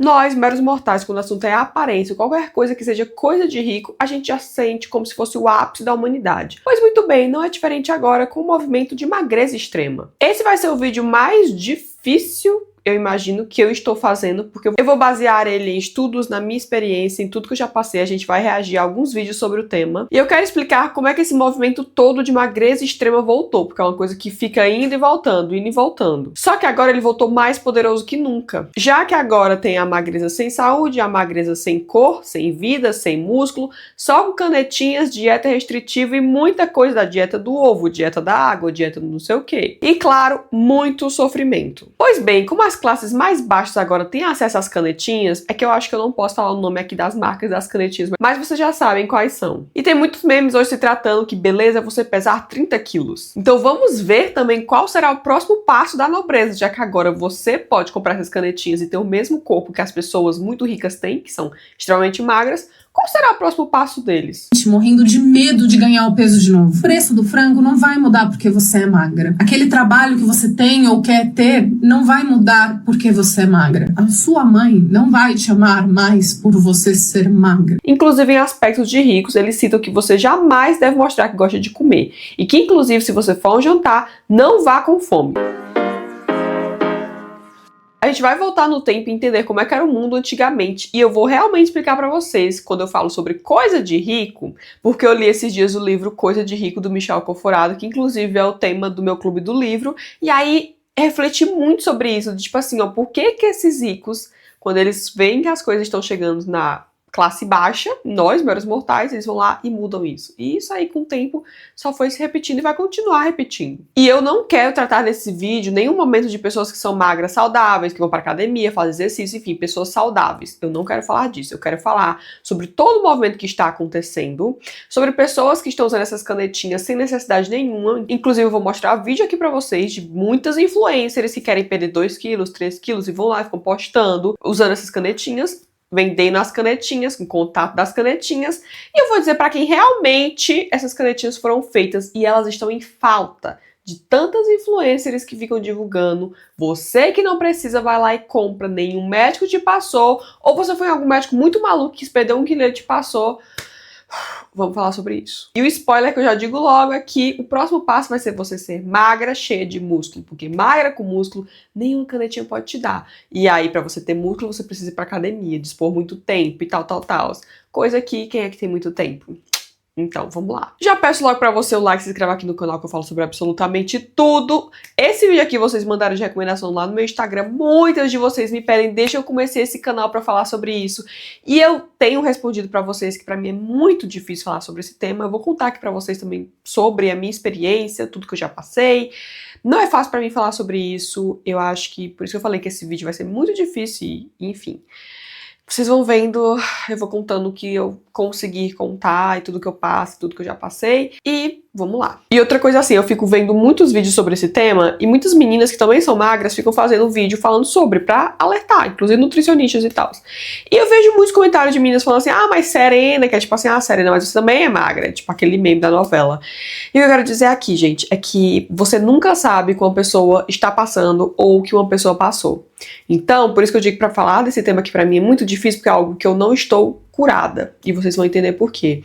Nós, meros mortais, quando o assunto é aparência, qualquer coisa que seja coisa de rico, a gente já sente como se fosse o ápice da humanidade. Pois muito bem, não é diferente agora com o movimento de magreza extrema. Esse vai ser o vídeo mais difícil, eu imagino, que eu estou fazendo, porque eu vou basear ele em estudos, na minha experiência, em tudo que eu já passei. A gente vai reagir a alguns vídeos sobre o tema. E eu quero explicar como é que esse movimento todo de magreza extrema voltou, porque é uma coisa que fica indo e voltando, indo e voltando. Só que agora ele voltou mais poderoso que nunca. Já que agora tem a magreza sem saúde, a magreza sem cor, sem vida, sem músculo, só com canetinhas, dieta restritiva e muita coisa da dieta do ovo, dieta da água, dieta do não sei o quê. E claro, muito sofrimento. Pois bem, como as classes mais baixas agora têm acesso às canetinhas, é que eu acho que eu não posso falar o nome aqui das marcas das canetinhas, mas vocês já sabem quais são. E tem muitos memes hoje se tratando que beleza é você pesar 30 quilos. Então vamos ver também qual será o próximo passo da nobreza, já que agora você pode comprar essas canetinhas e ter o mesmo corpo que as pessoas muito ricas têm, que são extremamente magras. Qual será o próximo passo deles? Morrendo de medo de ganhar o peso de novo. O preço do frango não vai mudar porque você é magra. Aquele trabalho que você tem ou quer ter não vai mudar porque você é magra. A sua mãe não vai te amar mais por você ser magra. Inclusive, em aspectos de ricos, eles citam que você jamais deve mostrar que gosta de comer. E que, inclusive, se você for a um jantar, não vá com fome. A gente vai voltar no tempo e entender como é que era o mundo antigamente. E eu vou realmente explicar pra vocês, quando eu falo sobre coisa de rico, porque eu li esses dias o livro Coisa de Rico, do Michel Conforado, que inclusive é o tema do meu clube do livro. E aí, refleti muito sobre isso, tipo assim, ó, por que que esses ricos, quando eles veem que as coisas estão chegando na classe baixa, nós, meros mortais, eles vão lá e mudam isso. E isso aí, com o tempo, só foi se repetindo e vai continuar repetindo. E eu não quero tratar nesse vídeo nenhum momento de pessoas que são magras, saudáveis, que vão pra academia, fazem exercício, enfim, pessoas saudáveis. Eu não quero falar disso. Eu quero falar sobre todo o movimento que está acontecendo, sobre pessoas que estão usando essas canetinhas sem necessidade nenhuma. Inclusive, eu vou mostrar vídeo aqui pra vocês de muitas influencers que querem perder 2 quilos, 3 quilos e vão lá e ficam postando, usando essas canetinhas, vendendo as canetinhas, com contato das canetinhas, e eu vou dizer para quem realmente essas canetinhas foram feitas e elas estão em falta de tantas influencers que ficam divulgando. Você que não precisa vai lá e compra, nenhum médico te passou, ou você foi em algum médico muito maluco que perdeu 1 quilo e te passou. Vamos falar sobre isso. E o spoiler que eu já digo logo é que o próximo passo vai ser você ser magra, cheia de músculo, porque magra com músculo nenhuma canetinha pode te dar. E aí, pra você ter músculo, você precisa ir pra academia, dispor muito tempo e tal. Coisa que, quem é que tem muito tempo? Então, vamos lá. Já peço logo pra você o like, se inscreva aqui no canal que eu falo sobre absolutamente tudo. Esse vídeo aqui vocês mandaram de recomendação lá no meu Instagram. Muitas de vocês me pedem, deixa eu começar esse canal pra falar sobre isso. E eu tenho respondido pra vocês que pra mim é muito difícil falar sobre esse tema. Eu vou contar aqui pra vocês também sobre a minha experiência, tudo que eu já passei. Não é fácil pra mim falar sobre isso. Eu acho que, por isso que eu falei que esse vídeo vai ser muito difícil e, enfim. Vocês vão vendo, eu vou contando o que eu conseguir contar e tudo que eu passo, tudo que eu já passei. E vamos lá. E outra coisa assim, eu fico vendo muitos vídeos sobre esse tema e muitas meninas que também são magras ficam fazendo vídeo falando sobre, pra alertar, inclusive nutricionistas e tal. E eu vejo muitos comentários de meninas falando assim, ah, mas Serena, que é tipo assim, ah, Serena, mas você também é magra, é tipo aquele meme da novela. E o que eu quero dizer aqui, gente, é que você nunca sabe como uma pessoa está passando ou o que uma pessoa passou. Então, por isso que eu digo pra falar desse tema que pra mim é muito difícil, porque é algo que eu não estou curada. E vocês vão entender por quê.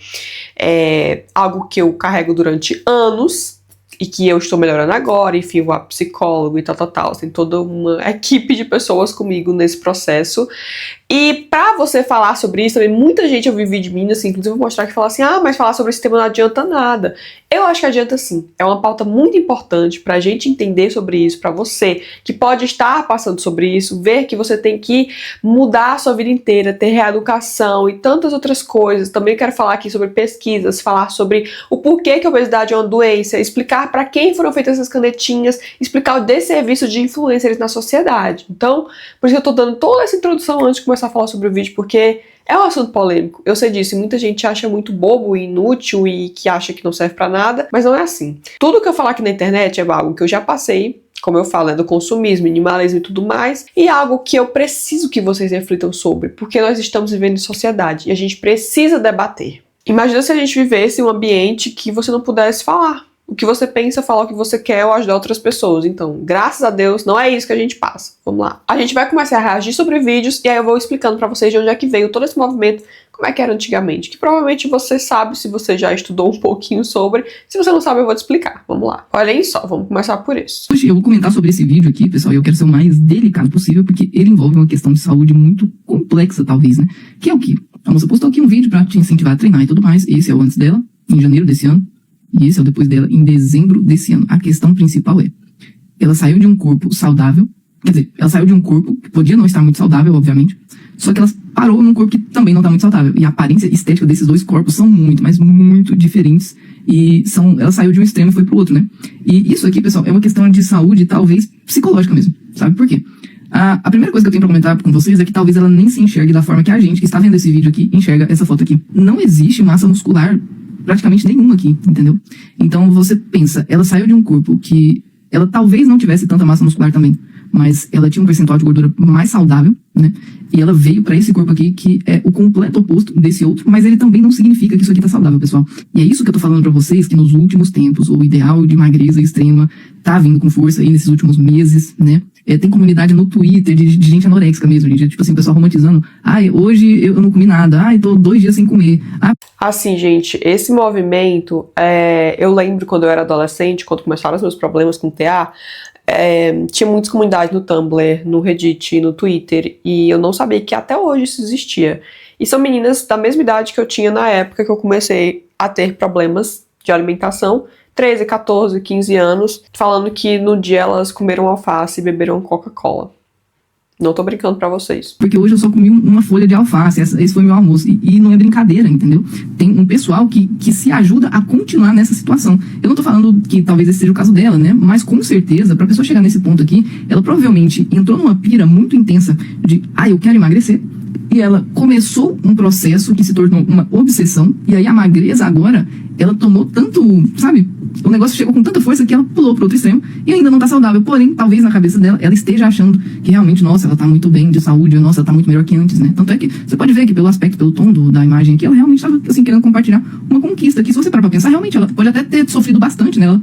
É algo que eu carrego durante anos e que eu estou melhorando agora, enfim, vou a psicólogo e tal. Tem toda uma equipe de pessoas comigo nesse processo. E pra você falar sobre isso, também muita gente, eu vi vídeo de mim, assim, inclusive vou mostrar que fala assim, ah, mas falar sobre esse tema não adianta nada. Eu acho que adianta sim. É uma pauta muito importante pra gente entender sobre isso, pra você que pode estar passando sobre isso, ver que você tem que mudar a sua vida inteira, ter reeducação e tantas outras coisas. Também quero falar aqui sobre pesquisas, falar sobre o porquê que a obesidade é uma doença, explicar pra quem foram feitas essas canetinhas, explicar o desserviço de influencers na sociedade. Então, por isso que eu tô dando toda essa introdução antes de começar a falar sobre o vídeo, porque é um assunto polêmico. Eu sei disso, muita gente acha muito bobo e inútil e que acha que não serve pra nada, mas não é assim. Tudo que eu falar aqui na internet é algo que eu já passei, como eu falo, né, do consumismo, minimalismo e tudo mais, e algo que eu preciso que vocês reflitam sobre, porque nós estamos vivendo em sociedade e a gente precisa debater. Imagina se a gente vivesse em um ambiente que você não pudesse falar. o que você pensa, falar o que você quer ou ajudar outras pessoas. Então, graças a Deus, não é isso que a gente passa. Vamos lá. A gente vai começar a reagir sobre vídeos e aí eu vou explicando pra vocês de onde é que veio todo esse movimento, como é que era antigamente, que provavelmente você sabe se você já estudou um pouquinho sobre. Se você não sabe, eu vou te explicar. Vamos lá. Olhem só, vamos começar por isso. Hoje eu vou comentar sobre esse vídeo aqui, pessoal, e eu quero ser o mais delicado possível, porque ele envolve uma questão de saúde muito complexa, talvez, né? Que é o quê? A moça postou aqui um vídeo pra te incentivar a treinar e tudo mais. Esse é o antes dela, em janeiro desse ano. E esse é o depois dela, em dezembro desse ano. A questão principal é, ela saiu de um corpo saudável, quer dizer, ela saiu de um corpo que podia não estar muito saudável, obviamente, só que ela parou num corpo que também não está muito saudável. E a aparência estética desses dois corpos são muito, mas muito diferentes. E ela saiu de um extremo e foi pro outro, né? E isso aqui, pessoal, é uma questão de saúde, talvez psicológica mesmo. Sabe por quê? A primeira coisa que eu tenho pra comentar com vocês é que talvez ela nem se enxergue da forma que a gente que está vendo esse vídeo aqui enxerga essa foto aqui. Não existe massa muscular praticamente nenhuma aqui, entendeu? Então você pensa, ela saiu de um corpo que ela talvez não tivesse tanta massa muscular também, mas ela tinha um percentual de gordura mais saudável, né? E ela veio pra esse corpo aqui que é o completo oposto desse outro, mas ele também não significa que isso aqui tá saudável, pessoal. E é isso que eu tô falando pra vocês, que nos últimos tempos o ideal de magreza extrema tá vindo com força aí nesses últimos meses, né? Tem comunidade no Twitter de gente anoréxica mesmo, gente. Tipo assim, o pessoal romantizando. Ai, hoje eu não comi nada. Ai, tô 2 dias sem comer. Assim, gente, esse movimento, eu lembro quando eu era adolescente, quando começaram os meus problemas com TA, tinha muitas comunidades no Tumblr, no Reddit, no Twitter, e eu não sabia que até hoje isso existia. E são meninas da mesma idade que eu tinha na época que eu comecei a ter problemas de alimentação, 13, 14, 15 anos, falando que no dia elas comeram alface e beberam Coca-Cola. Não tô brincando pra vocês. Porque hoje eu só comi uma folha de alface, esse foi meu almoço. E não é brincadeira, entendeu? Tem um pessoal que se ajuda a continuar nessa situação. Eu não tô falando que talvez esse seja o caso dela, né? Mas com certeza, pra pessoa chegar nesse ponto aqui, ela provavelmente entrou numa pira muito intensa de, eu quero emagrecer. E ela começou um processo que se tornou uma obsessão. E aí a magreza agora, ela tomou tanto, sabe? O negócio chegou com tanta força que ela pulou pro outro extremo e ainda não tá saudável. Porém, talvez na cabeça dela, ela esteja achando que realmente, nossa, ela tá muito bem de saúde, nossa, ela tá muito melhor que antes, né? Tanto é que você pode ver que pelo aspecto, pelo tom da imagem aqui, ela realmente tava, assim, querendo compartilhar uma conquista que, se você parar pra pensar, realmente ela pode até ter sofrido bastante, né?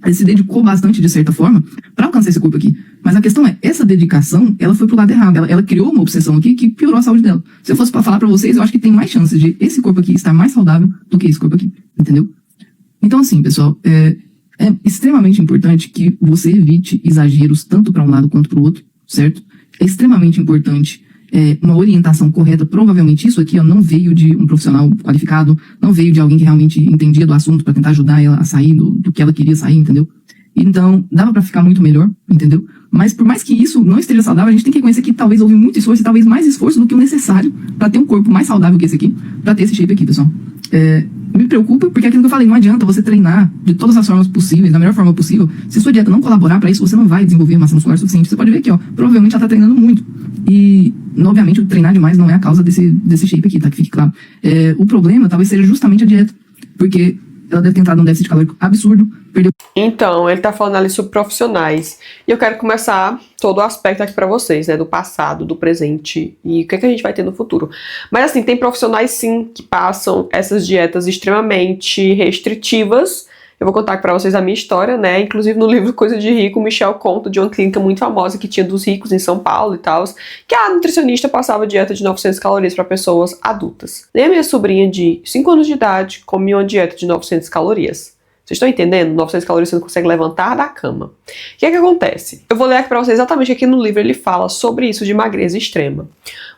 Ela se dedicou bastante, de certa forma, pra alcançar esse corpo aqui. Mas a questão é, essa dedicação, ela foi pro lado errado. Ela criou uma obsessão aqui que piorou a saúde dela. Se eu fosse pra falar pra vocês, eu acho que tem mais chances de esse corpo aqui estar mais saudável do que esse corpo aqui, entendeu? Então, assim, pessoal, é extremamente importante que você evite exageros tanto para um lado quanto para o outro, certo? É extremamente importante uma orientação correta. Provavelmente isso aqui não veio de um profissional qualificado, não veio de alguém que realmente entendia do assunto para tentar ajudar ela a sair do que ela queria sair, entendeu? Então, dava para ficar muito melhor, entendeu? Mas por mais que isso não esteja saudável, a gente tem que reconhecer que talvez houve muito esforço e talvez mais esforço do que o necessário para ter um corpo mais saudável que esse aqui, para ter esse shape aqui, pessoal. Me preocupa, porque é aquilo que eu falei, não adianta você treinar de todas as formas possíveis, da melhor forma possível. Se sua dieta não colaborar para isso, você não vai desenvolver massa muscular suficiente. Você pode ver aqui, provavelmente ela tá treinando muito. E, obviamente, o treinar demais não é a causa desse shape aqui, tá? Que fique claro. O problema talvez seja justamente a dieta, porque ela deve ter entrado num déficit calórico absurdo, perdeu... Então, ele tá falando ali sobre profissionais. E eu quero começar todo o aspecto aqui pra vocês, né? Do passado, do presente e o que a gente vai ter no futuro. Mas assim, tem profissionais sim que passam essas dietas extremamente restritivas. Eu vou contar aqui pra vocês a minha história, né? Inclusive no livro Coisa de Rico, o Michel conta de uma clínica muito famosa que tinha dos ricos em São Paulo e tal, que a nutricionista passava dieta de 900 calorias pra pessoas adultas. Nem a minha sobrinha de 5 anos de idade comia uma dieta de 900 calorias. Vocês estão entendendo? 900 calorias você não consegue levantar da cama. O que é que acontece? Eu vou ler aqui pra vocês exatamente aqui no livro, ele fala sobre isso de magreza extrema.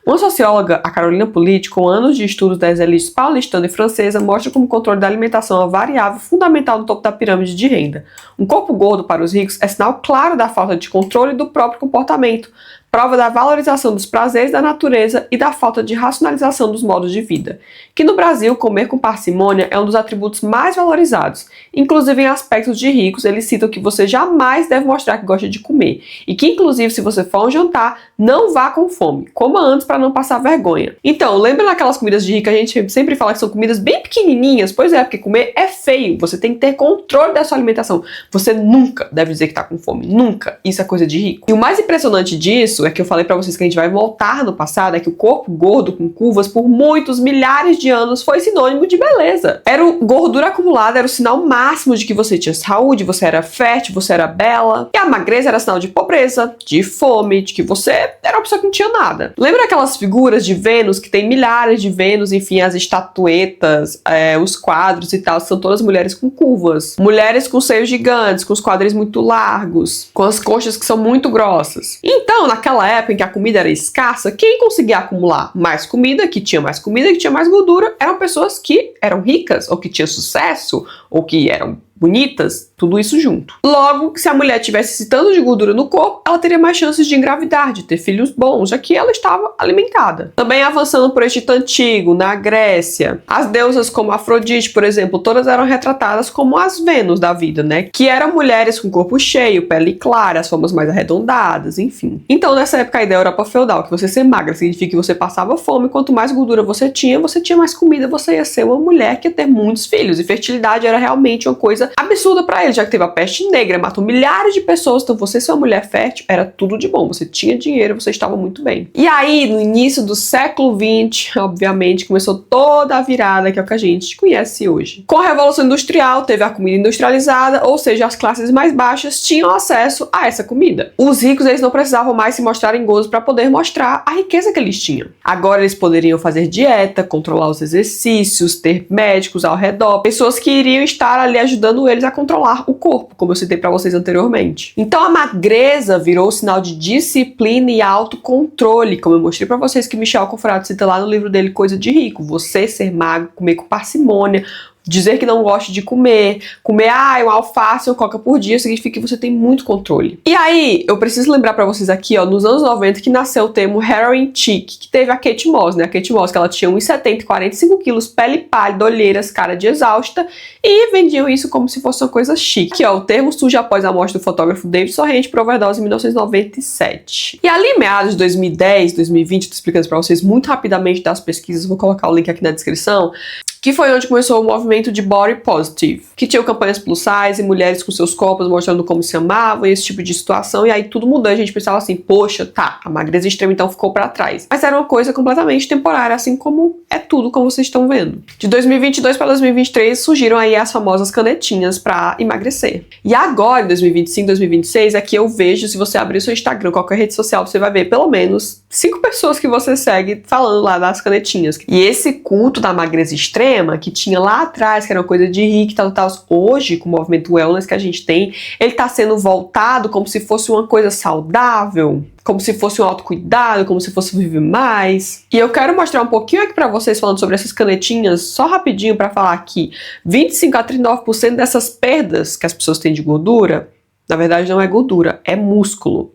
Uma socióloga, a Carolina Politi, com anos de estudos das elites paulistana e francesa, mostra como o controle da alimentação é uma variável fundamental no topo da pirâmide de renda. Um corpo gordo para os ricos é sinal claro da falta de controle do próprio comportamento, prova da valorização dos prazeres da natureza e da falta de racionalização dos modos de vida. Que no Brasil, comer com parcimônia é um dos atributos mais valorizados. Inclusive em aspectos de ricos, eles citam que você jamais deve mostrar que gosta de comer. E que inclusive se você for a um jantar, não vá com fome. Coma antes para não passar vergonha. Então, lembra daquelas comidas de rico? A gente sempre fala que são comidas bem pequenininhas. Pois é, porque comer é feio. Você tem que ter controle da sua alimentação. Você nunca deve dizer que está com fome. Nunca. Isso é coisa de rico. E o mais impressionante disso é que eu falei pra vocês que a gente vai voltar no passado, é que o corpo gordo com curvas por muitos milhares de anos foi sinônimo de beleza. Gordura acumulada era o sinal máximo de que você tinha saúde, você era fértil, você era bela. E a magreza era sinal de pobreza, de fome, de que você era uma pessoa que não tinha nada. Lembra aquelas figuras de Vênus, que tem milhares de Vênus, enfim, as estatuetas, os quadros e tal, são todas mulheres com curvas. Mulheres com seios gigantes, com os quadris muito largos, com as coxas que são muito grossas. Então, naquela época em que a comida era escassa, quem conseguia acumular mais comida, que tinha mais gordura, eram pessoas que eram ricas, ou que tinham sucesso, ou que eram bonitas, tudo isso junto. Logo, se a mulher tivesse esse tanto de gordura no corpo, ela teria mais chances de engravidar, de ter filhos bons, já que ela estava alimentada. Também avançando por Egito Antigo, na Grécia, as deusas como Afrodite, por exemplo, todas eram retratadas como as Vênus da vida, né? Que eram mulheres com corpo cheio, pele clara, as formas mais arredondadas, enfim. Então, nessa época, a ideia da Europa feudal, que você ser magra significa que você passava fome, quanto mais gordura você tinha mais comida, você ia ser uma mulher que ia ter muitos filhos, e fertilidade era realmente uma coisa absurda pra ele, já que teve a peste negra, matou milhares de pessoas, então você ser uma mulher fértil era tudo de bom, você tinha dinheiro, você estava muito bem. E aí, no início do século XX, obviamente, começou toda a virada, que é o que a gente conhece hoje. Com a Revolução Industrial, teve a comida industrializada, ou seja, as classes mais baixas tinham acesso a essa comida. Os ricos, eles não precisavam mais se mostrarem gozos para poder mostrar a riqueza que eles tinham. Agora eles poderiam fazer dieta, controlar os exercícios, ter médicos ao redor, pessoas que iriam estar ali ajudando eles a controlar o corpo, como eu citei pra vocês anteriormente. Então a magreza virou sinal de disciplina e autocontrole, como eu mostrei pra vocês que Michel Conforado cita lá no livro dele Coisa de Rico. Você ser magro, comer com parcimônia, dizer que não gosta de comer um alface ou coca por dia significa que você tem muito controle. E aí, eu preciso lembrar pra vocês aqui, ó, nos anos 90 que nasceu o termo heroin chic, que teve a Kate Moss, né? A Kate Moss, que ela tinha 1,70 e 45 quilos, pele pálida, olheiras, cara de exausta, e vendiam isso como se fosse uma coisa chique. Aqui, ó, o termo surge após a morte do fotógrafo David Sorrente por overdose em 1997. E ali, meados de 2010, 2020, tô explicando pra vocês muito rapidamente das pesquisas, vou colocar o link aqui na descrição, que foi onde começou o movimento de Body Positive, que tinha campanhas plus size, mulheres com seus corpos mostrando como se amavam, e esse tipo de situação, e aí tudo mudou, a gente pensava assim, poxa, tá, a magreza extrema então ficou pra trás. Mas era uma coisa completamente temporária, assim como é tudo, como vocês estão vendo. De 2022 para 2023 surgiram aí as famosas canetinhas pra emagrecer. E agora, em 2025, 2026, aqui eu vejo, se você abrir o seu Instagram, qualquer rede social, você vai ver pelo menos 5 pessoas que você segue falando lá das canetinhas. E esse culto da magreza extrema, que tinha lá atrás, que era uma coisa de rico e tal, hoje, com o movimento wellness que a gente tem, ele tá sendo voltado como se fosse uma coisa saudável, como se fosse um autocuidado, como se fosse viver mais. E eu quero mostrar um pouquinho aqui pra vocês falando sobre essas canetinhas, só rapidinho pra falar que 25 a 39% dessas perdas que as pessoas têm de gordura, na verdade não é gordura, é músculo.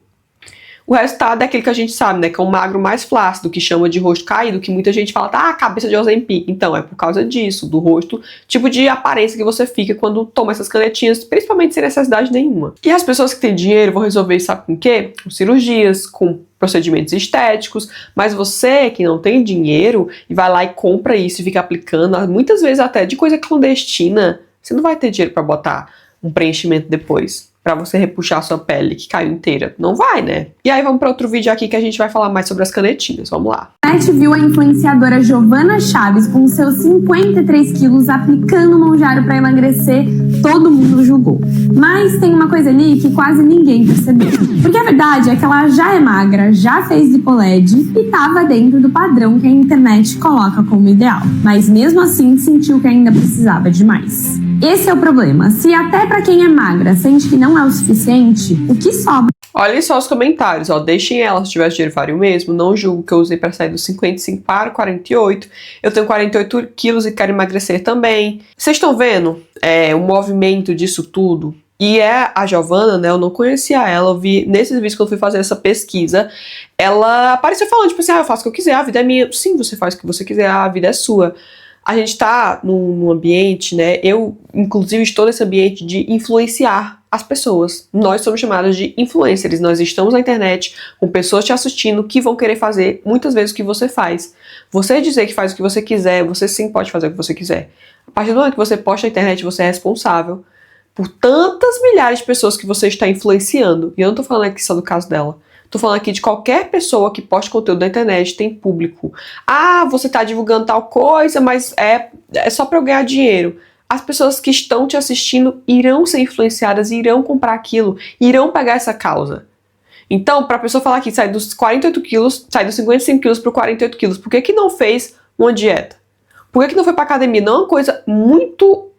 O resultado é aquele que a gente sabe, né, que é um magro mais flácido, que chama de rosto caído, que muita gente fala, tá, cabeça de Ozempic. Então, é por causa disso, do rosto, tipo de aparência que você fica quando toma essas canetinhas, principalmente sem necessidade nenhuma. E as pessoas que têm dinheiro vão resolver isso, sabe com o quê? Com cirurgias, com procedimentos estéticos, mas você que não tem dinheiro e vai lá e compra isso e fica aplicando, muitas vezes até de coisa clandestina, você não vai ter dinheiro pra botar um preenchimento depois, pra você repuxar a sua pele que caiu inteira. Não vai, né? E aí vamos para outro vídeo aqui que a gente vai falar mais sobre as canetinhas. Vamos lá. A gente viu a influenciadora Giovana Chaves com seus 53 quilos aplicando monjaro para emagrecer, todo mundo julgou. Mas tem uma coisa ali que quase ninguém percebeu. Porque a verdade é que ela já é magra, já fez lipoled e estava dentro do padrão que a internet coloca como ideal. Mas mesmo assim sentiu que ainda precisava de mais. Esse é o problema. Se até para quem é magra sente que não é o suficiente, o que sobra? Olhem só os comentários, ó, deixem ela, se tivesse dinheiro faria o mesmo, não julgo que eu usei para sair dos 55 para 48, eu tenho 48 quilos e quero emagrecer também. Vocês estão vendo o movimento disso tudo? E a Giovana, né, eu não conhecia ela, eu vi nesses vídeos que eu fui fazer essa pesquisa, ela apareceu falando, tipo assim, eu faço o que eu quiser, a vida é minha. Sim, você faz o que você quiser, a vida é sua. A gente tá num ambiente, né, eu inclusive estou nesse ambiente de influenciar as pessoas. Nós somos chamados de influencers, nós estamos na internet com pessoas te assistindo que vão querer fazer muitas vezes o que você faz. Você dizer que faz o que você quiser, você sim pode fazer o que você quiser. A partir do momento que você posta na internet, você é responsável por tantas milhares de pessoas que você está influenciando. E eu não tô falando aqui só do caso dela. Tô falando aqui de qualquer pessoa que poste conteúdo na internet, tem público. Ah, você tá divulgando tal coisa, mas é só pra eu ganhar dinheiro. As pessoas que estão te assistindo irão ser influenciadas, irão comprar aquilo, irão pegar essa causa. Então, pra pessoa falar que sai dos 48 quilos, sai dos 55 quilos pro 48 quilos, por que não fez uma dieta? Por que não foi pra academia? Não é uma coisa muito...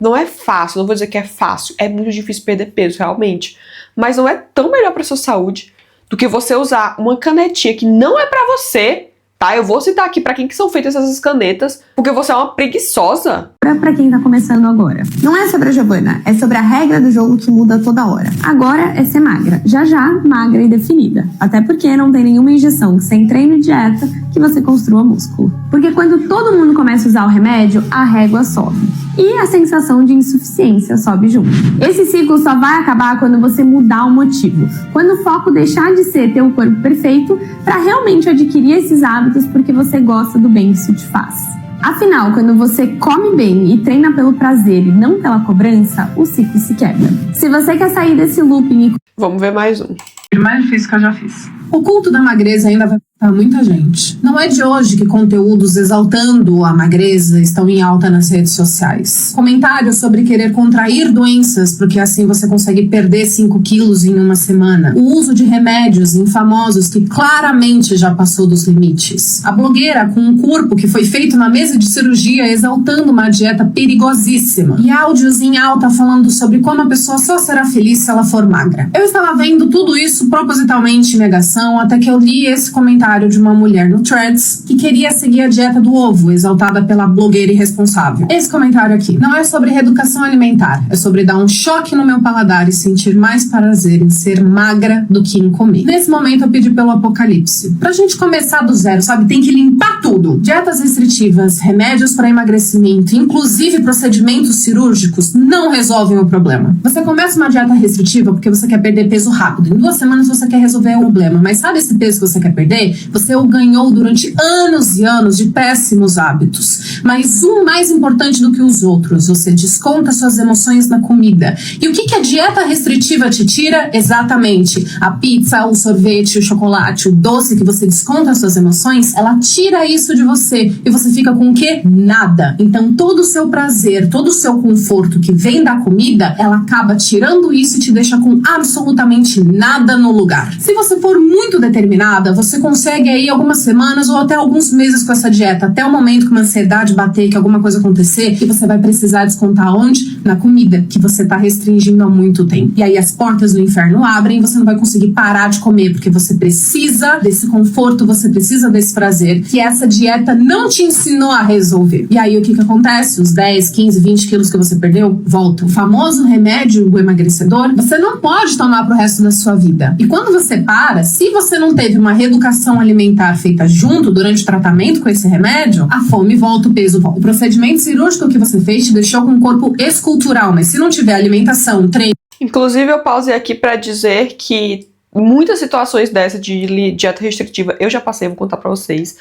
Não é fácil, não vou dizer que é fácil, é muito difícil perder peso, realmente. Mas não é tão melhor pra sua saúde do que você usar uma canetinha que não é pra você, tá? Eu vou citar aqui pra quem que são feitas essas canetas, porque você é uma preguiçosa. Pra quem tá começando agora. Não é sobre a Giovana, é sobre a regra do jogo que muda toda hora. Agora é ser magra. Já magra e definida. Até porque não tem nenhuma injeção sem treino e dieta que você construa músculo. Porque quando todo mundo começa a usar o remédio, a régua sobe. E a sensação de insuficiência sobe junto. Esse ciclo só vai acabar quando você mudar o motivo. Quando o foco deixar de ser ter o corpo perfeito para realmente adquirir esses hábitos porque você gosta do bem que isso te faz. Afinal, quando você come bem e treina pelo prazer e não pela cobrança, o ciclo se quebra. Se você quer sair desse looping... Vamos ver mais um. O mais difícil que eu já fiz. O culto da magreza ainda vai para muita gente. Não é de hoje que conteúdos exaltando a magreza estão em alta nas redes sociais. Comentários sobre querer contrair doenças, porque assim você consegue perder 5 quilos em uma semana. O uso de remédios em famosos que claramente já passou dos limites. A blogueira com um corpo que foi feito na mesa de cirurgia exaltando uma dieta perigosíssima. E áudios em alta falando sobre como a pessoa só será feliz se ela for magra. Eu estava vendo tudo isso propositalmente em negação, até que eu li esse comentário de uma mulher no Threads que queria seguir a dieta do ovo, exaltada pela blogueira irresponsável. Esse comentário aqui não é sobre reeducação alimentar, é sobre dar um choque no meu paladar e sentir mais prazer em ser magra do que em comer. Nesse momento eu pedi pelo apocalipse. Pra gente começar do zero, sabe? Tem que limpar tudo. Dietas restritivas, remédios para emagrecimento, inclusive procedimentos cirúrgicos, não resolvem o problema. Você começa uma dieta restritiva porque você quer perder peso rápido. Em 2 semanas você quer resolver o problema. Mas sabe esse peso que você quer perder? Você o ganhou durante anos e anos de péssimos hábitos. Mas um mais importante do que os outros, você desconta suas emoções na comida. E o que a dieta restritiva te tira? Exatamente. A pizza, o sorvete, o chocolate, o doce que você desconta suas emoções, ela tira isso de você. E você fica com o quê? Nada. Então todo o seu prazer, todo o seu conforto que vem da comida, ela acaba tirando isso e te deixa com absolutamente nada no lugar. Se você for muito determinada, você consegue aí algumas semanas ou até alguns meses com essa dieta, até o momento que uma ansiedade bater, que alguma coisa acontecer, que você vai precisar descontar onde? Na comida, que você tá restringindo há muito tempo. E aí as portas do inferno abrem e você não vai conseguir parar de comer, porque você precisa desse conforto, você precisa desse prazer, que essa dieta não te ensinou a resolver. E aí o que acontece? Os 10, 15, 20 quilos que você perdeu, voltam. O famoso remédio, o emagrecedor, você não pode tomar pro resto da sua vida. E quando você para, se você não teve uma reeducação alimentar feita junto durante o tratamento com esse remédio, a fome volta, o peso volta. O procedimento cirúrgico que você fez te deixou com um corpo escultural, mas se não tiver alimentação, treino... Inclusive, eu pausei aqui pra dizer que muitas situações dessa de dieta restritiva eu já passei, vou contar pra vocês.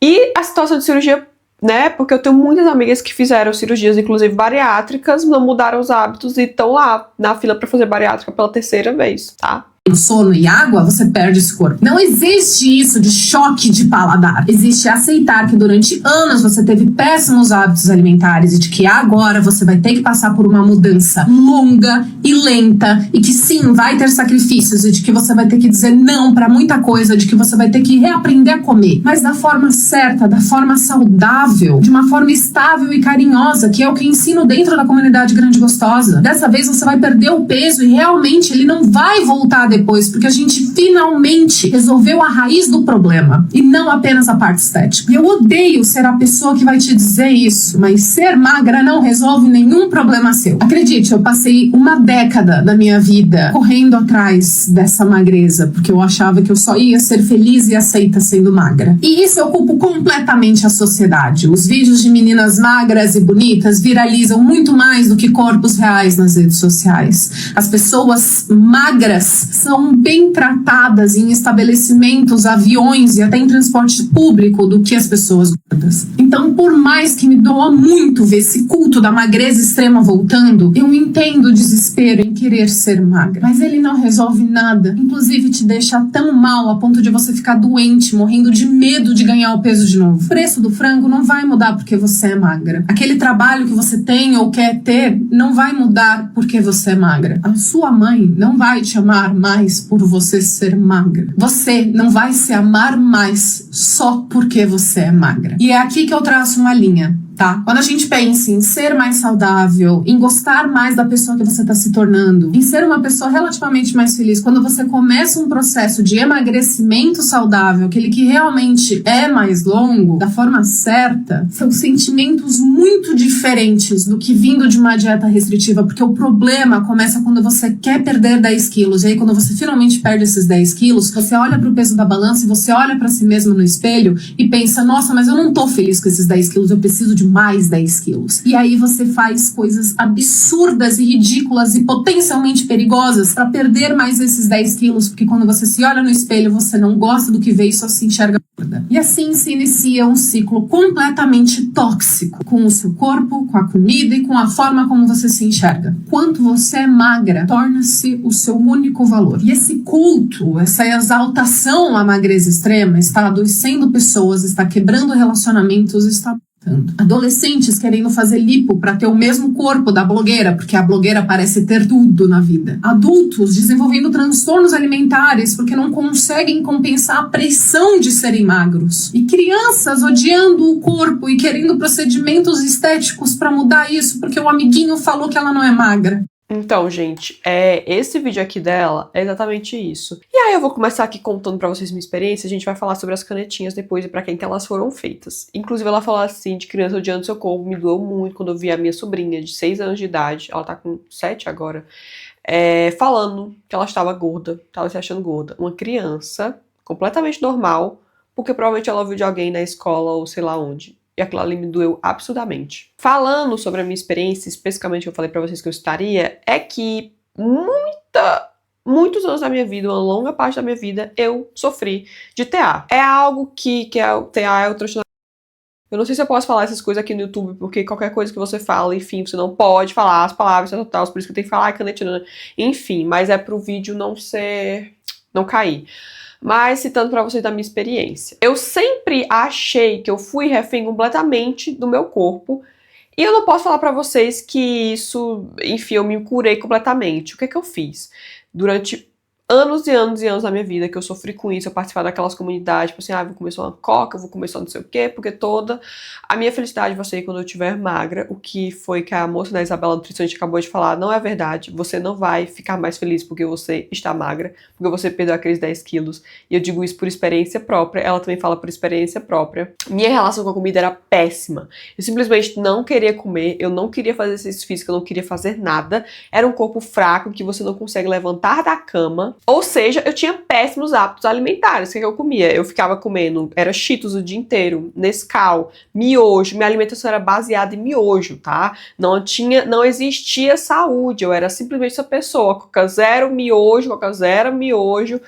E a situação de cirurgia, né, porque eu tenho muitas amigas que fizeram cirurgias, inclusive bariátricas, não mudaram os hábitos e estão lá na fila pra fazer bariátrica pela 3ª vez, tá? sono e água, você perde esse corpo. Não existe isso de choque de paladar. Existe aceitar que durante anos você teve péssimos hábitos alimentares e de que agora você vai ter que passar por uma mudança longa e lenta e que sim, vai ter sacrifícios e de que você vai ter que dizer não pra muita coisa, de que você vai ter que reaprender a comer, mas da forma certa, da forma saudável, de uma forma estável e carinhosa, que é o que ensino dentro da comunidade Grande Gostosa. Dessa vez você vai perder o peso e realmente ele não vai voltar depois, porque a gente finalmente resolveu a raiz do problema e não apenas a parte estética. Eu odeio ser a pessoa que vai te dizer isso, mas ser magra não resolve nenhum problema seu. Acredite, eu passei uma década da minha vida correndo atrás dessa magreza, porque eu achava que eu só ia ser feliz e aceita sendo magra. E isso eu culpo completamente a sociedade. Os vídeos de meninas magras e bonitas viralizam muito mais do que corpos reais nas redes sociais. As pessoas magras são bem tratadas em estabelecimentos, aviões e até em transporte público do que as pessoas gordas. Então, por mais que me doa muito ver esse culto da magreza extrema voltando, eu entendo o desespero em querer ser magra. Mas ele não resolve nada. Inclusive, te deixa tão mal a ponto de você ficar doente, morrendo de medo de ganhar o peso de novo. O preço do frango não vai mudar porque você é magra. Aquele trabalho que você tem ou quer ter não vai mudar porque você é magra. A sua mãe não vai te amar mais por você ser magra. Você não vai se amar mais só porque você é magra. E é aqui que eu traço uma linha. Tá? Quando a gente pensa em ser mais saudável, em gostar mais da pessoa que você está se tornando, em ser uma pessoa relativamente mais feliz, quando você começa um processo de emagrecimento saudável, aquele que realmente é mais longo, da forma certa, são sentimentos muito diferentes do que vindo de uma dieta restritiva, porque o problema começa quando você quer perder 10 quilos, e aí quando você finalmente perde esses 10 quilos, você olha para o peso da balança e você olha para si mesmo no espelho e pensa, nossa, mas eu não tô feliz com esses 10 quilos, eu preciso de mais 10 quilos. E aí você faz coisas absurdas e ridículas e potencialmente perigosas para perder mais esses 10 quilos, porque quando você se olha no espelho, você não gosta do que vê e só se enxerga gorda. E assim se inicia um ciclo completamente tóxico com o seu corpo, com a comida e com a forma como você se enxerga. Quanto você é magra, torna-se o seu único valor. E esse culto, essa exaltação à magreza extrema está adoecendo pessoas, está quebrando relacionamentos, está adolescentes querendo fazer lipo para ter o mesmo corpo da blogueira, porque a blogueira parece ter tudo na vida. Adultos desenvolvendo transtornos alimentares porque não conseguem compensar a pressão de serem magros. E crianças odiando o corpo e querendo procedimentos estéticos para mudar isso porque o amiguinho falou que ela não é magra. Então, gente, esse vídeo aqui dela é exatamente isso. E aí eu vou começar aqui contando pra vocês minha experiência, a gente vai falar sobre as canetinhas depois e pra quem que elas foram feitas. Inclusive ela falou assim, de criança odiando seu corpo, me doeu muito quando eu vi a minha sobrinha de 6 anos de idade, ela tá com 7 agora, falando que ela estava gorda, estava se achando gorda. Uma criança completamente normal, porque provavelmente ela ouviu de alguém na escola ou sei lá onde. E aquilo ali me doeu absurdamente. Falando sobre a minha experiência, especificamente que eu falei pra vocês que eu estaria, é que muitos anos da minha vida, uma longa parte da minha vida, eu sofri de TA. É algo que TA é o transtorno. Eu não sei se eu posso falar essas coisas aqui no YouTube, porque qualquer coisa que você fala, enfim, você não pode falar as palavras totais, por isso que eu tenho que falar canetinha, enfim, mas é pro vídeo não cair. Mas citando pra vocês da minha experiência. Eu sempre achei que eu fui refém completamente do meu corpo. E eu não posso falar pra vocês que isso, enfim, eu me curei completamente. O que é que eu fiz? Durante anos e anos e anos da minha vida que eu sofri com isso, eu participava daquelas comunidades, tipo assim, vou comer só uma coca, vou comer só não sei o quê, porque toda a minha felicidade vai ser quando eu estiver magra, o que foi que a moça da Isabela Nutricionista acabou de falar, não é verdade, você não vai ficar mais feliz porque você está magra, porque você perdeu aqueles 10 quilos, e eu digo isso por experiência própria, ela também fala por experiência própria. Minha relação com a comida era péssima, eu simplesmente não queria comer, eu não queria fazer exercício físico, eu não queria fazer nada, era um corpo fraco que você não consegue levantar da cama. Ou seja, eu tinha péssimos hábitos alimentares. O que eu comia? Eu ficava comendo, era Cheetos o dia inteiro, Nescau, miojo. Minha alimentação era baseada em miojo, tá? Não existia saúde. Eu era simplesmente essa pessoa. Coca zero, miojo, Coca zero, miojo.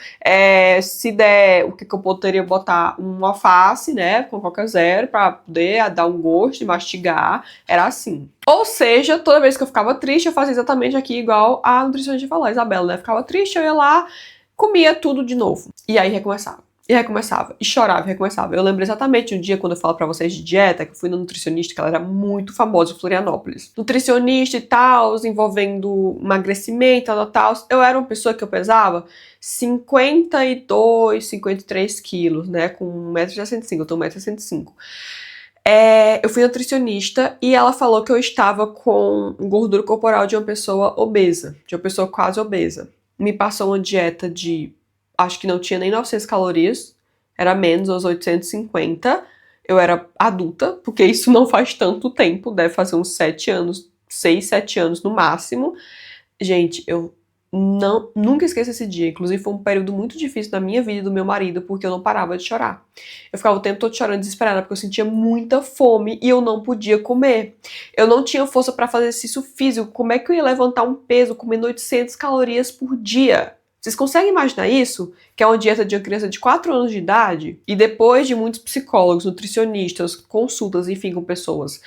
Se der, o que eu poderia botar? Um alface, né? Com Coca zero, pra poder dar um gosto e mastigar. Era assim. Ou seja, toda vez que eu ficava triste, eu fazia exatamente aqui igual a nutricionista falou, a Isabela, né? Ficava triste, eu ia lá, comia tudo de novo. E aí recomeçava. E recomeçava. E chorava e recomeçava. Eu lembro exatamente um dia, quando eu falo pra vocês de dieta, que eu fui na nutricionista, que ela era muito famosa em Florianópolis. Nutricionista e tal, envolvendo emagrecimento, tal. Eu era uma pessoa que eu pesava 52, 53 quilos, né? Com 1,65m, eu tenho 1,65m. Eu fui nutricionista e ela falou que eu estava com gordura corporal de uma pessoa obesa, de uma pessoa quase obesa. Me passou uma dieta de, acho que não tinha nem 900 calorias, era menos, uns 850. Eu era adulta, porque isso não faz tanto tempo, deve fazer uns 7 anos, 6, 7 anos no máximo. Gente, eu nunca esqueço esse dia, inclusive foi um período muito difícil da minha vida e do meu marido, porque eu não parava de chorar. Eu ficava o tempo todo chorando, desesperada, porque eu sentia muita fome e eu não podia comer. Eu não tinha força para fazer exercício físico. Como é que eu ia levantar um peso comendo 800 calorias por dia? Vocês conseguem imaginar isso? Que é uma dieta de uma criança de 4 anos de idade? E depois de muitos psicólogos, nutricionistas, consultas, enfim, com pessoas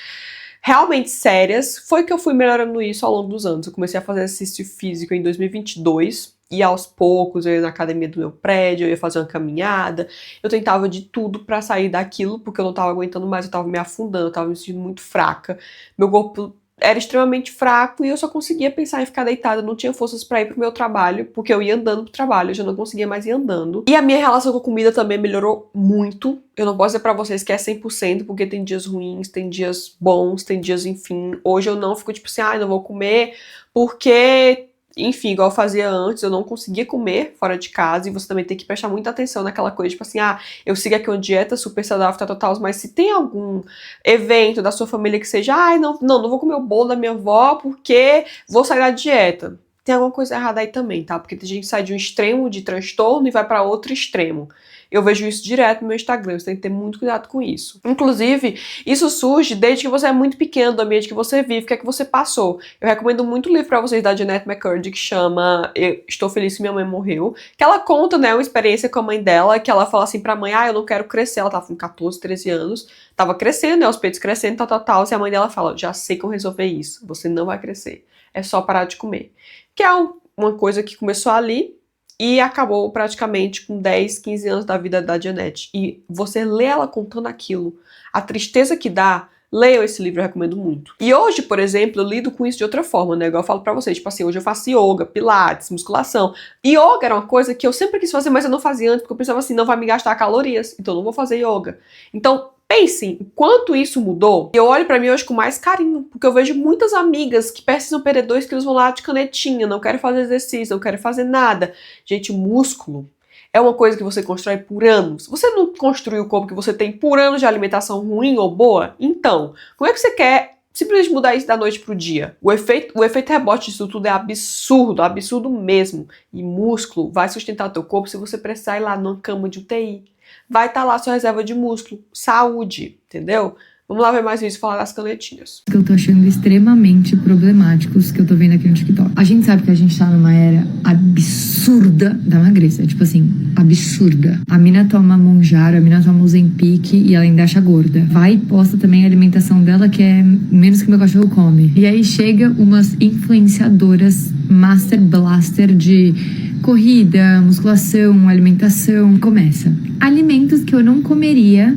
realmente sérias, foi que eu fui melhorando isso ao longo dos anos. Eu comecei a fazer exercício físico em 2022, e aos poucos eu ia na academia do meu prédio, eu ia fazer uma caminhada, eu tentava de tudo pra sair daquilo, porque eu não tava aguentando mais, eu tava me afundando, eu tava me sentindo muito fraca, meu corpo era extremamente fraco e eu só conseguia pensar em ficar deitada, eu não tinha forças pra ir pro meu trabalho, porque eu ia andando pro trabalho, eu já não conseguia mais ir andando. E a minha relação com a comida também melhorou muito. Eu não posso dizer pra vocês que é 100%, porque tem dias ruins, tem dias bons, tem dias, enfim. Hoje eu não fico tipo assim, não vou comer, porque... Enfim, igual eu fazia antes, eu não conseguia comer fora de casa, e você também tem que prestar muita atenção naquela coisa, tipo assim, eu sigo aqui uma dieta super saudável, total, mas se tem algum evento da sua família que seja, não vou comer o bolo da minha avó porque vou sair da dieta. Tem alguma coisa errada aí também, tá? Porque a gente sai de um extremo de transtorno e vai pra outro extremo. Eu vejo isso direto no meu Instagram, você tem que ter muito cuidado com isso. Inclusive, isso surge desde que você é muito pequeno, do ambiente que você vive, o que é que você passou. Eu recomendo muito o livro pra vocês da Jeanette McCurdy, que chama Estou Feliz que Minha Mãe Morreu, que ela conta, né, uma experiência com a mãe dela, que ela fala assim pra mãe, eu não quero crescer, ela tava com 14, 13 anos, tava crescendo, né, os peitos crescendo, tal, e a mãe dela fala, já sei como resolver isso, você não vai crescer, é só parar de comer. Que é uma coisa que começou ali, e acabou praticamente com 10, 15 anos da vida da Jeanette. E você lê ela contando aquilo, a tristeza que dá, leiam esse livro, eu recomendo muito. E hoje, por exemplo, eu lido com isso de outra forma, né? Igual eu falo pra vocês, tipo assim, hoje eu faço yoga, pilates, musculação. Yoga era uma coisa que eu sempre quis fazer, mas eu não fazia antes, porque eu pensava assim, não vai me gastar calorias, então eu não vou fazer yoga. Então, pensem o quanto isso mudou. E eu olho pra mim hoje com mais carinho, porque eu vejo muitas amigas que precisam perder 2 quilos, vão lá de canetinha, não querem fazer exercício, não querem fazer nada. Gente, músculo é uma coisa que você constrói por anos. Você não construiu o corpo que você tem por anos de alimentação ruim ou boa? Então, como é que você quer simplesmente mudar isso da noite pro dia? O efeito rebote disso tudo é absurdo, absurdo mesmo. E músculo vai sustentar o teu corpo se você precisar ir lá numa cama de UTI. Vai estar lá sua reserva de músculo, saúde, entendeu? Vamos lá ver mais isso e falar das canetinhas. Que eu tô achando extremamente problemáticos que eu tô vendo aqui no TikTok. A gente sabe que a gente tá numa era absurda da magreza. Tipo assim, absurda. A mina toma Mounjaro, a mina toma Ozempic e ela ainda acha gorda. Vai e posta também a alimentação dela, que é menos que meu cachorro come. E aí chega umas influenciadoras Master Blaster de corrida, musculação, alimentação. Começa. Alimentos que eu não comeria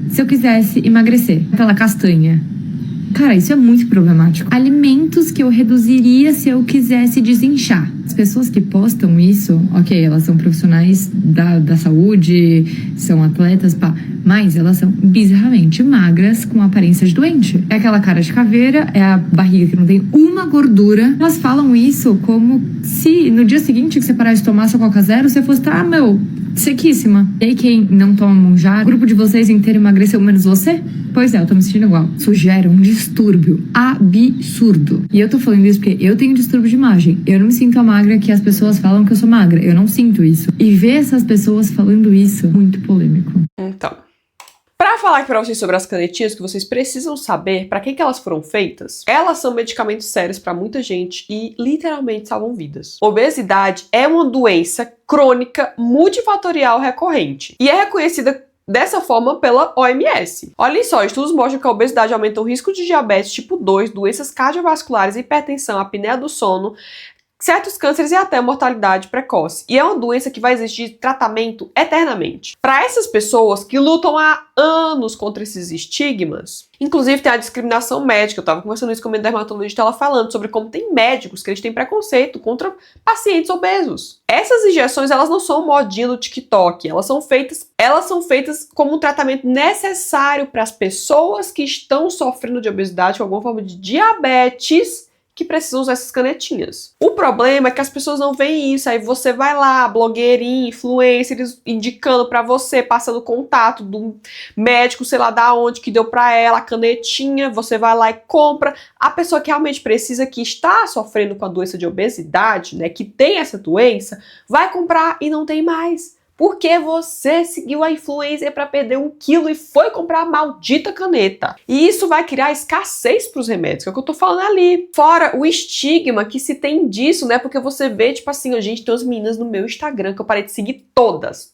se eu quisesse emagrecer. Aquela castanha. Cara, isso é muito problemático. Alimentos que eu reduziria se eu quisesse desinchar. As pessoas que postam isso, ok, elas são profissionais da saúde, são atletas, pá, mas elas são bizarramente magras com aparência de doente. É aquela cara de caveira, é a barriga que não tem uma gordura. Elas falam isso como se no dia seguinte que você parasse de tomar sua Coca Zero, você fosse estar, sequíssima. E aí quem não toma Mounjaro, o grupo de vocês inteiro emagreceu menos você? Pois é, eu tô me sentindo igual. Isso gera um distúrbio absurdo. E eu tô falando isso porque eu tenho distúrbio de imagem. Eu não me sinto a magra que as pessoas falam que eu sou magra. Eu não sinto isso. E ver essas pessoas falando isso, muito polêmico. Então, pra falar aqui pra vocês sobre as canetinhas, que vocês precisam saber pra que elas foram feitas, elas são medicamentos sérios pra muita gente e literalmente salvam vidas. Obesidade é uma doença crônica multifatorial recorrente e é reconhecida dessa forma pela OMS. Olhem só, estudos mostram que a obesidade aumenta o risco de diabetes tipo 2, doenças cardiovasculares, hipertensão, apneia do sono, certos cânceres e até mortalidade precoce. E é uma doença que vai exigir tratamento eternamente. Para essas pessoas que lutam há anos contra esses estigmas, inclusive tem a discriminação médica. Eu estava conversando isso com uma dermatologista, ela falando sobre como tem médicos que eles têm preconceito contra pacientes obesos. Essas injeções, elas não são modinha do TikTok, elas são feitas como um tratamento necessário para as pessoas que estão sofrendo de obesidade, com alguma forma de diabetes, que precisam usar essas canetinhas. O problema é que as pessoas não veem isso, aí você vai lá, blogueirinho, influencer, indicando pra você, passando contato do médico, sei lá da onde, que deu pra ela a canetinha, você vai lá e compra. A pessoa que realmente precisa, que está sofrendo com a doença de obesidade, né, que tem essa doença, vai comprar e não tem mais. Porque você seguiu a influencer pra perder 1 quilo e foi comprar a maldita caneta. E isso vai criar escassez pros remédios, que é o que eu tô falando ali. Fora o estigma que se tem disso, né? Porque você vê, tipo assim, a gente tem umas meninas no meu Instagram que eu parei de seguir todas.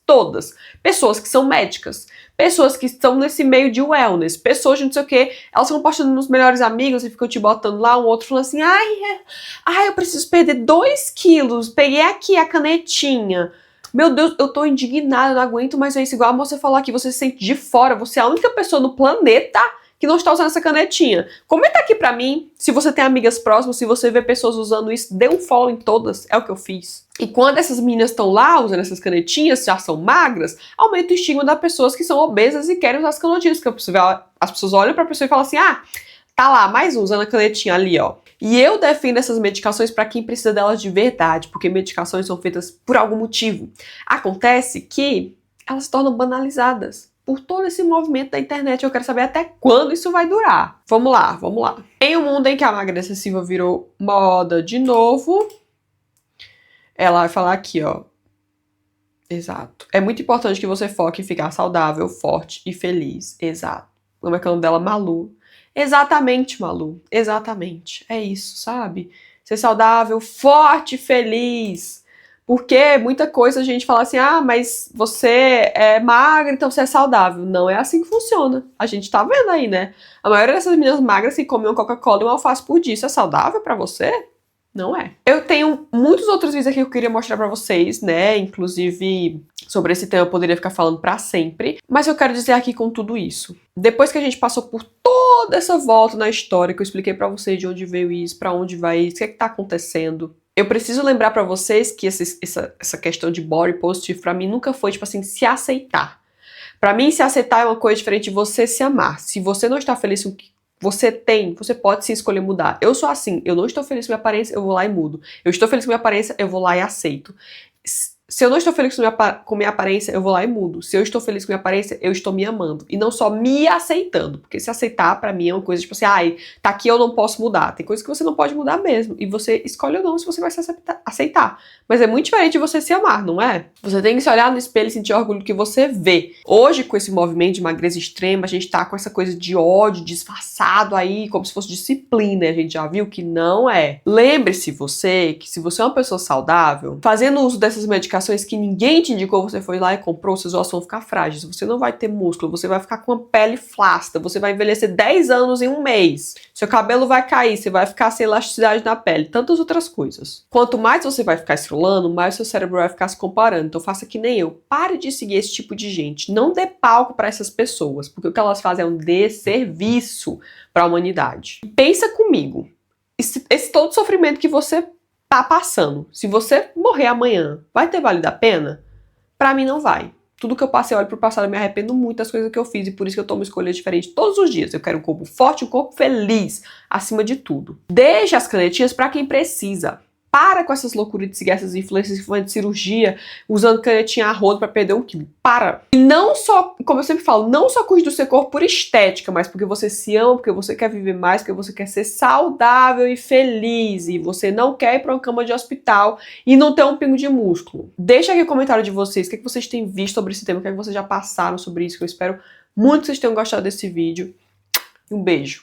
Pessoas que são médicas, pessoas que estão nesse meio de wellness, pessoas de não sei o que, elas ficam postando nos melhores amigos e ficam te botando lá, um outro falando assim, ai, eu preciso perder 2 quilos, peguei aqui a canetinha. Meu Deus, eu tô indignada, não aguento mais isso. Igual a moça falou aqui, você se sente de fora, você é a única pessoa no planeta que não está usando essa canetinha. Comenta aqui pra mim, se você tem amigas próximas, se você vê pessoas usando isso, dê um follow em todas, é o que eu fiz. E quando essas meninas estão lá usando essas canetinhas, já são magras, aumenta o estigma das pessoas que são obesas e querem usar as canetinhas, porque as pessoas olham pra pessoa e falam assim, tá lá, mais um usando a canetinha ali, ó. E eu defendo essas medicações para quem precisa delas de verdade, porque medicações são feitas por algum motivo. Acontece que elas se tornam banalizadas por todo esse movimento da internet. Eu quero saber até quando isso vai durar. Vamos lá. Em um mundo em que a magreza excessiva virou moda de novo, ela vai falar aqui, ó. Exato. É muito importante que você foque em ficar saudável, forte e feliz. Exato. Como é que é o nome dela? Malu. Exatamente, Malu. Exatamente. É isso, sabe? Ser saudável, forte, feliz. Porque muita coisa a gente fala assim, mas você é magra, então você é saudável. Não é assim que funciona. A gente tá vendo aí, né? A maioria dessas meninas magras que comem uma Coca-Cola e uma alface por dia, isso é saudável pra você? Não é. Eu tenho muitos outros vídeos aqui que eu queria mostrar pra vocês, né? Inclusive, sobre esse tema eu poderia ficar falando pra sempre. Mas eu quero dizer aqui com tudo isso. Depois que a gente passou por toda essa volta na história, que eu expliquei pra vocês de onde veio isso, pra onde vai isso, o que é que tá acontecendo, eu preciso lembrar pra vocês que essa questão de body positive pra mim nunca foi, tipo assim, se aceitar. Pra mim, se aceitar é uma coisa diferente de você se amar. Se você não está feliz com o que você pode sim escolher mudar. Eu sou assim, eu não estou feliz com minha aparência, eu vou lá e mudo. Eu estou feliz com minha aparência, eu vou lá e aceito. Se eu não estou feliz com minha aparência, eu vou lá e mudo. Se eu estou feliz com minha aparência, eu estou me amando. E não só me aceitando. Porque se aceitar, pra mim, é uma coisa tipo assim, tá aqui, eu não posso mudar. Tem coisas que você não pode mudar mesmo. E você escolhe ou não se você vai se aceitar. Mas é muito diferente de você se amar, não é? Você tem que se olhar no espelho e sentir orgulho do que você vê. Hoje, com esse movimento de magreza extrema, a gente tá com essa coisa de ódio disfarçado aí, como se fosse disciplina. A gente já viu que não é. Lembre-se que se você é uma pessoa saudável, fazendo uso dessas medicações que ninguém te indicou, você foi lá e comprou, seus ossos vão ficar frágeis, você não vai ter músculo, você vai ficar com a pele flácida, você vai envelhecer 10 anos em um mês, seu cabelo vai cair, você vai ficar sem elasticidade na pele, tantas outras coisas. Quanto mais você vai ficar esfrolando, mais seu cérebro vai ficar se comparando, então faça que nem eu, pare de seguir esse tipo de gente, não dê palco para essas pessoas, porque o que elas fazem é um desserviço para a humanidade. Pensa comigo, esse todo sofrimento que você tá passando. Se você morrer amanhã, vai ter valido a pena? Pra mim não vai. Tudo que eu passei, eu olho pro passado, eu me arrependo muito das coisas que eu fiz e por isso que eu tomo escolhas diferentes todos os dias. Eu quero um corpo forte, um corpo feliz, acima de tudo. Deixa as canetinhas pra quem precisa. Para com essas loucuras de seguir essas influências que fazem de cirurgia, usando canetinha a rodo pra perder 1 quilo. Para! E não só, como eu sempre falo, não só cuide do seu corpo por estética, mas porque você se ama, porque você quer viver mais, porque você quer ser saudável e feliz, e você não quer ir pra uma cama de hospital e não ter um pingo de músculo. Deixa aqui o comentário de vocês, o que vocês têm visto sobre esse tema, o que vocês já passaram sobre isso, que eu espero muito que vocês tenham gostado desse vídeo. Um beijo!